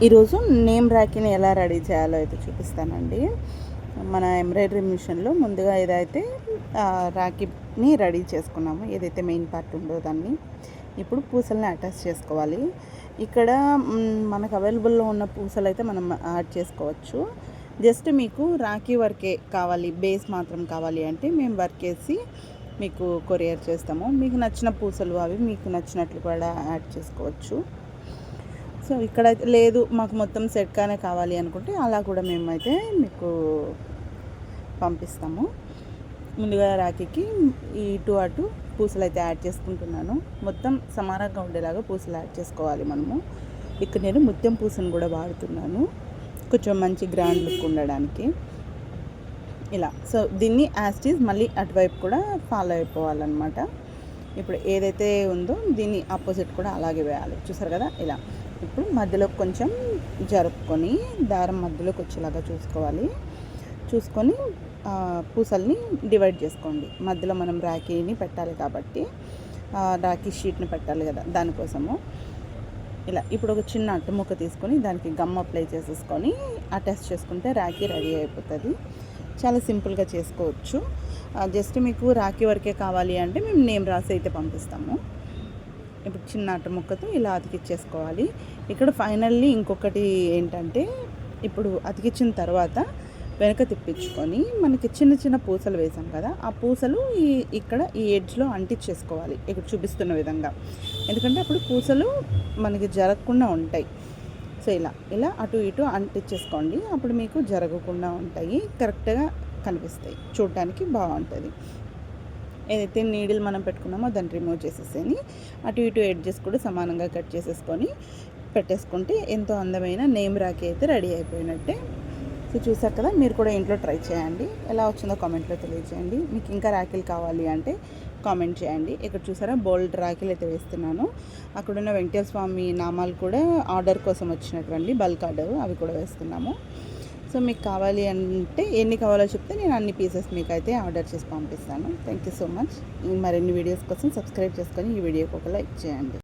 ఈరోజు నేమ్ రాఖీని ఎలా రెడీ చేయాలో అయితే చూపిస్తానండి. మన ఎంబ్రాయిడరీ మిషన్లో ముందుగా ఏదైతే రాఖీని రెడీ చేసుకున్నామో, ఏదైతే మెయిన్ పార్ట్ ఉందో దాన్ని ఇప్పుడు పూసల్ని అటాచ్ చేసుకోవాలి. ఇక్కడ మనకు అవైలబుల్లో ఉన్న పూసలు అయితే మనం యాడ్ చేసుకోవచ్చు. జస్ట్ మీకు రాఖీ వర్కే కావాలి, బేస్ మాత్రం కావాలి అంటే మేము వర్క్ వేసి మీకు కొరియర్ చేస్తాము. మీకు నచ్చిన పూసలు అవి మీకు నచ్చినట్లు కూడా యాడ్ చేసుకోవచ్చు. సో ఇక్కడ లేదు మాకు మొత్తం సెట్గానే కావాలి అనుకుంటే అలా కూడా మేమైతే మీకు పంపిస్తాము. ముందుగా రాఖీకి ఇటు అటు పూసలు అయితే యాడ్ చేసుకుంటున్నాను. మొత్తం సమానంగా ఉండేలాగా పూసలు యాడ్ చేసుకోవాలి మనము. ఇక్కడ నేను ముత్యం పూసను కూడా వాడుతున్నాను, కొంచెం మంచి గ్రాండ్ లుక్ ఉండడానికి. ఇలా సో దీన్ని యాస్టీజ్ మళ్ళీ అటువైపు కూడా ఫాలో అయిపోవాలన్నమాట. ఇప్పుడు ఏదైతే ఉందో దీన్ని ఆపోజిట్ కూడా అలాగే వేయాలి. చూసారు కదా ఇలా. ఇప్పుడు మధ్యలో కొంచెం జరుపుకొని దారం మధ్యలోకి వచ్చేలాగా చూసుకొని పూసల్ని డివైడ్ చేసుకోండి. మధ్యలో మనం రాఖీని పెట్టాలి కాబట్టి రాఖీ షీట్ని పెట్టాలి కదా, దానికోసము ఇలా. ఇప్పుడు ఒక చిన్న అట్టుముక్క తీసుకొని దానికి గమ్ అప్లై చేసేసుకొని అటాచ్ చేసుకుంటే రాఖీ రెడీ అయిపోతుంది. చాలా సింపుల్గా చేసుకోవచ్చు. జస్ట్ మీకు రాఖీ వరకే కావాలి అంటే మేము నేమ్ రాసి అయితే పంపిస్తాము. ఇప్పుడు చిన్న అట్టముక్కతో ఇలా అతికిచ్చేసుకోవాలి. ఇక్కడ ఫైనల్లీ ఇంకొకటి ఏంటంటే, ఇప్పుడు అతికిచ్చిన తర్వాత వెనక తిప్పించుకొని మనకి చిన్న చిన్న పూసలు వేసాం కదా, ఆ పూసలు ఇక్కడ ఈ ఎడ్జ్లో అంటించేసుకోవాలి ఇక్కడ చూపిస్తున్న విధంగా. ఎందుకంటే అప్పుడు పూసలు మనకి జరగకుండా ఉంటాయి. సో ఇలా అటు ఇటు అంటించేసుకోండి. అప్పుడు మీకు జరగకుండా ఉంటాయి, కరెక్ట్గా కనిపిస్తాయి, చూడటానికి బాగుంటుంది. ఏదైతే నీడిల్ మనం పెట్టుకున్నామో దాన్ని రిమూవ్ చేసేసేని అటు ఇటు ఎడ్జెస్ కూడా సమానంగా కట్ చేసేసుకొని పెట్టేసుకుంటే ఎంతో అందమైన నేమ్ రాఖీ అయితే రెడీ అయిపోయినట్టే. సో చూసారు కదా, మీరు కూడా ఇంట్లో ట్రై చేయండి. ఎలా వచ్చిందో కామెంట్లో తెలియజేయండి. మీకు ఇంకా రాఖీలు కావాలి అంటే కామెంట్ చేయండి. ఇక్కడ చూసారా బోల్డ్ రాఖీలు అయితే వేస్తున్నాను. అక్కడున్న వెంకటేశ్వర స్వామి నామాలు కూడా ఆర్డర్ కోసం వచ్చినటువంటి బల్క్ ఆర్డర్, అవి కూడా వేస్తున్నాము. సో మీకు కావాలి అంటే ఎన్ని కావాలో చెప్తే నేను అన్ని పీసెస్ మీకు అయితే ఆర్డర్ చేసి పంపిస్తాను. Thank you so much. మరిన్ని వీడియోస్ కోసం సబ్స్క్రైబ్ చేసుకొని ఈ వీడియోకి ఒక లైక్ చేయండి.